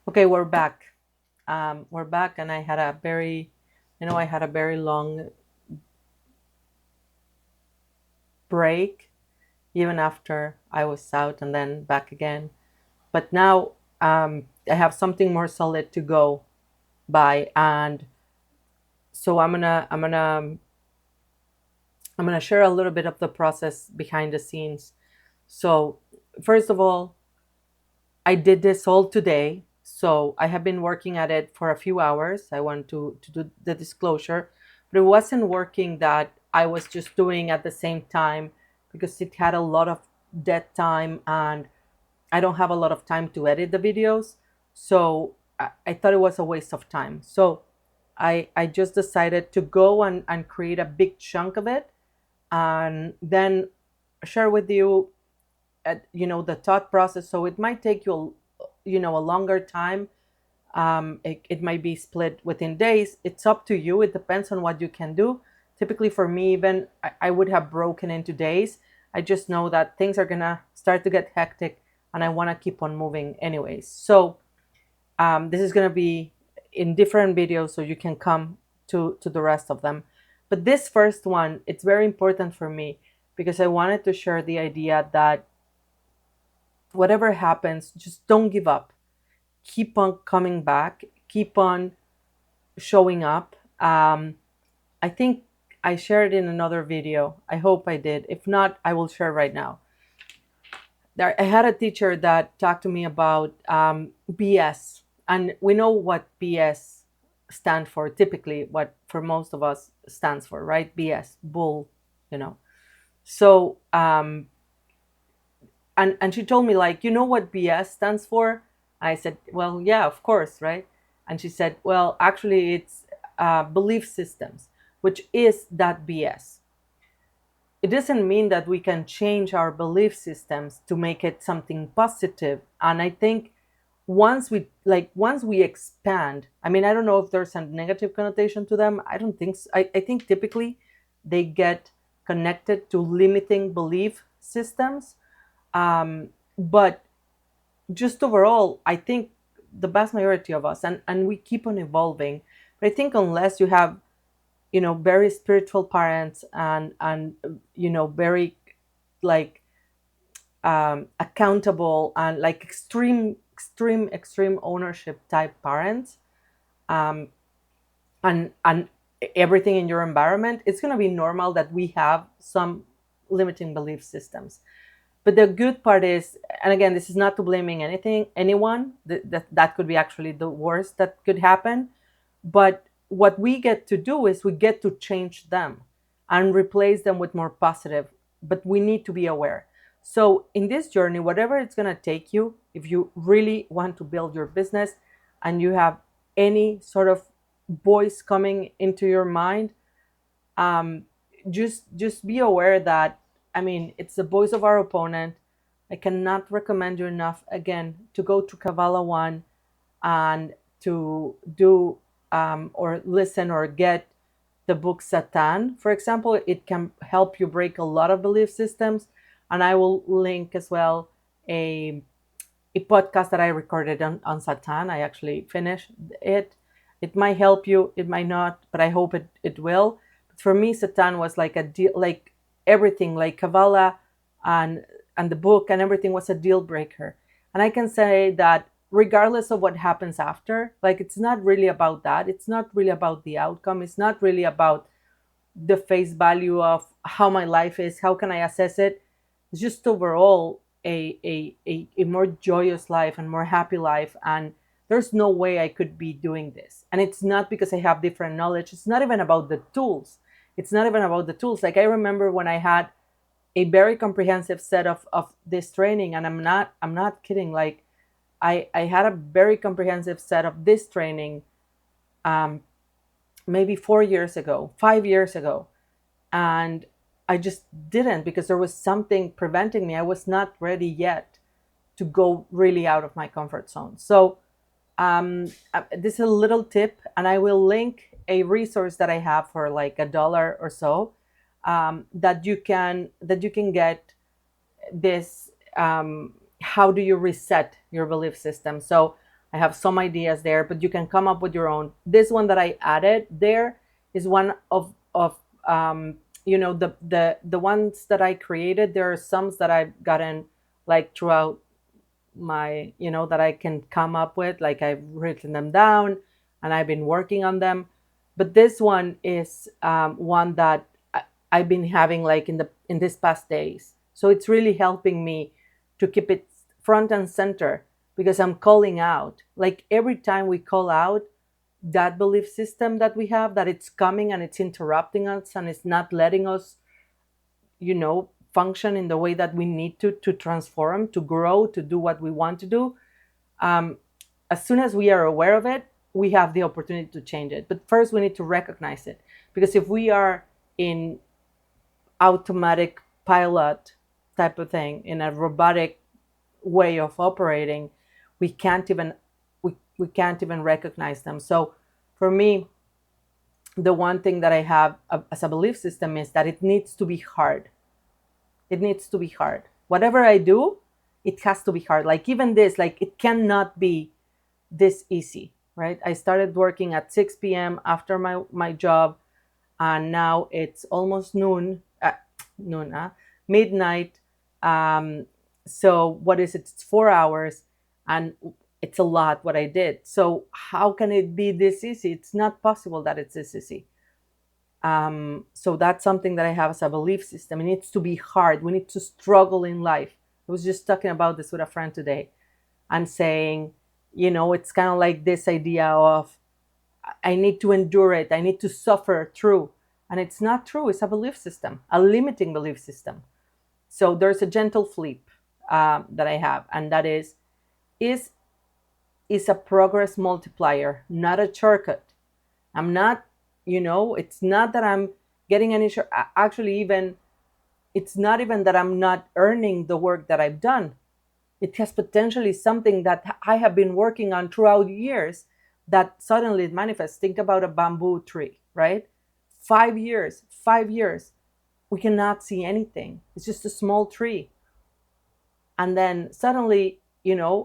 Okay, we're back. We're back, and I had a very long break, even after I was out and then back again. But now I have something more solid to go by, and so I'm gonna share a little bit of the process behind the scenes. So first of all, I did this all today. So I have been working at it for a few hours. I want to do the disclosure, but it wasn't working that I was just doing at the same time because it had a lot of dead time and I don't have a lot of time to edit the videos. So I thought it was a waste of time. So I just decided to go and create a big chunk of it and then share with you at the thought process. So it might take you a longer time. It might be split within days. It's up to you. It depends on what you can do. Typically for me, even I would have broken into days. I just know that things are gonna start to get hectic and I want to keep on moving anyways. So this is gonna be in different videos so you can come to the rest of them. But this first one, it's very important for me because I wanted to share the idea that whatever happens, just don't give up. Keep on coming back. Keep on showing up. I think I shared in another video. I hope I did. If not, I will share right now. I had a teacher that talked to me about BS, and we know what BS stand for. Typically, what for most of us stands for, right? BS, bull, you know. So and she told me, like, you know what BS stands for? I said, well, yeah, of course, right? And she said, well, actually it's belief systems, which is that BS. It doesn't mean that we can change our belief systems to make it something positive. And I think once we expand, I mean, I don't know if there's a negative connotation to them. I don't think so. I think typically they get connected to limiting belief systems, but just overall, I think the vast majority of us, and we keep on evolving. But I think unless you have, very spiritual parents and very like accountable and like extreme ownership type parents, um, and everything in your environment, it's going to be normal that we have some limiting belief systems. But the good part is, and again, this is not to blaming anyone. That could be actually the worst that could happen. But what we get to do is we get to change them and replace them with more positive. But we need to be aware. So in this journey, whatever it's going to take you, if you really want to build your business and you have any sort of voice coming into your mind, um, just be aware that, I mean, it's the voice of our opponent. I cannot recommend you enough again to go to Kavala One and to do or listen or get the book Satan. For example, it can help you break a lot of belief systems. And I will link as well a a podcast that I recorded on Satan. I actually finished it. It might help you, it might not, but I hope it will. But for me, Satan was like a deal, like everything, like Kabbalah and and the book and everything was a deal breaker. And I can say that regardless of what happens after, like it's not really about that. It's not really about the outcome. It's not really about the face value of how my life is, how can I assess it. It's just overall a more joyous life and more happy life, and there's no way I could be doing this. And it's not because I have different knowledge. It's not even about the tools. It's not even about the tools. Like I remember when I had a very comprehensive set of this training, and I'm not kidding. Like I had a very comprehensive set of this training um, maybe 4 years ago, 5 years ago, and I just didn't because there was something preventing me. I was not ready yet to go really out of my comfort zone. So this is a little tip, and I will link a resource that I have for like $1 or so, that you can get this. How do you reset your belief system? So I have some ideas there, but you can come up with your own. This one that I added there is one of the ones that I created. There are some that I've gotten like throughout my, that I can come up with, like I've written them down and I've been working on them. But this one is one that I've been having like in this past days. So it's really helping me to keep it front and center, because I'm calling out. Like every time we call out that belief system that we have, that it's coming and it's interrupting us and it's not letting us, function in the way that we need to transform, to grow, to do what we want to do. um, as soon as we are aware of it, we have the opportunity to change it. But first, we need to recognize it, because if we are in automatic pilot type of thing, in a robotic way of operating, we can't even we can't even recognize them. So for me, the one thing that I have as a belief system is that it needs to be hard. It needs to be hard. Whatever I do, it has to be hard. Like even this, like it cannot be this easy, right? I started working at 6 p.m. after my job, and now it's almost midnight. So what is it? It's 4 hours, and it's a lot what I did. So how can it be this easy? It's not possible that it's this easy. So that's something that I have as a belief system. It needs to be hard. We need to struggle in life. I was just talking about this with a friend today and saying, it's kind of like this idea of I need to endure it. I need to suffer through. And it's not true. It's a belief system, a limiting belief system. So there's a gentle flip that I have, and that is a progress multiplier, not a shortcut. I'm not, it's not that I'm getting any actually, even it's not even that I'm not earning the work that I've done. It has potentially something that I have been working on throughout years that suddenly it manifests. Think about a bamboo tree, right? 5 years, we cannot see anything. It's just a small tree. And then suddenly,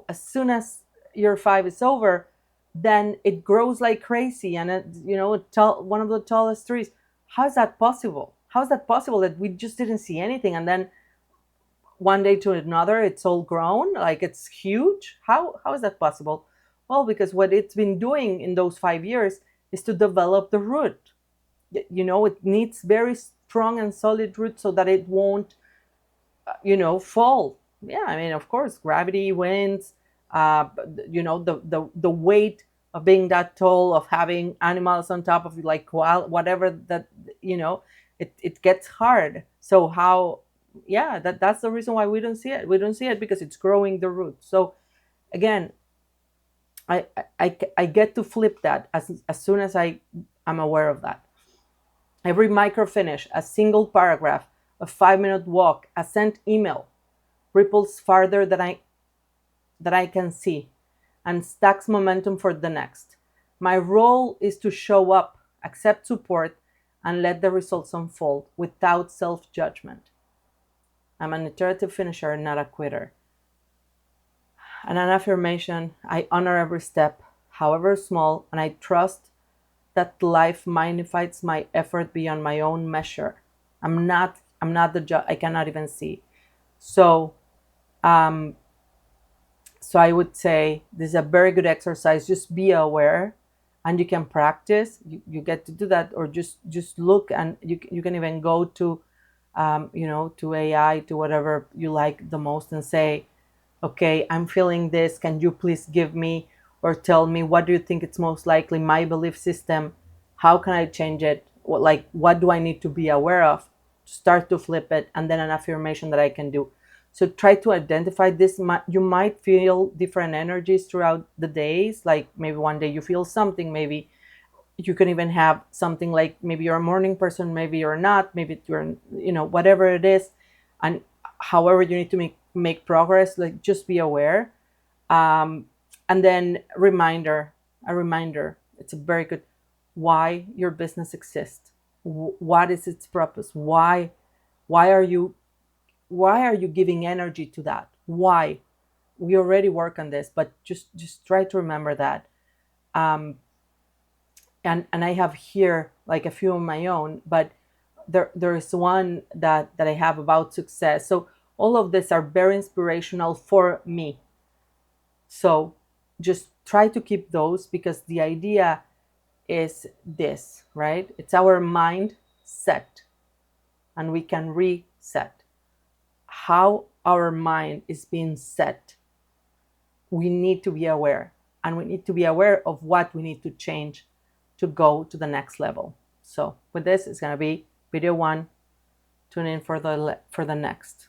as soon as year 5 is over, then it grows like crazy, and one of the tallest trees. How is that possible? How is that possible that we just didn't see anything, and then one day to another it's all grown, like it's huge? How is that possible? Well, because what it's been doing in those 5 years is to develop the root. It needs very strong and solid roots so that it won't fall. Yeah, I mean, of course, gravity, winds, the weight of being that tall, of having animals on top of you, like whatever that, it gets hard. So how, yeah, that's the reason why we don't see it. We don't see it because it's growing the roots. So again, I get to flip that as soon as I'm aware of that. Every micro finish, a single paragraph, a 5-minute walk, a sent email ripples farther that I can see and stacks momentum for the next. My role is to show up, accept support, and let the results unfold without self-judgment. I'm an iterative finisher, not a quitter. And an affirmation: I honor every step, however small, and I trust that life magnifies my effort beyond my own measure. I'm not the judge. I cannot even see. So um, so I would say this is a very good exercise. Just be aware, and you can practice. You get to do that, or just look, and you can even go to to AI, to whatever you like the most, and say, okay, I'm feeling this. Can you please give me or tell me, what do you think it's most likely my belief system? How can I change it? What do I need to be aware of? Start to flip it, and then an affirmation that I can do. So try to identify this. You might feel different energies throughout the days. Like maybe one day you feel something, maybe you can even have something like maybe you're a morning person, maybe you're not, maybe you're, whatever it is. And however you need to make progress, like just be aware. um, and then a reminder, it's a very good, why your business exists. What is its purpose? Why are you giving energy to that? Why? we already work on this, but just try to remember that. um, and I have here like a few of my own, but there is one that I have about success. So all of these are very inspirational for me. So just try to keep those, because the idea is this, right? It's our mind set, and we can reset. How our mind is being set, we need to be aware, and we need to be aware of what we need to change to go to the next level. So with this, it's going to be video 1. Tune in for the next.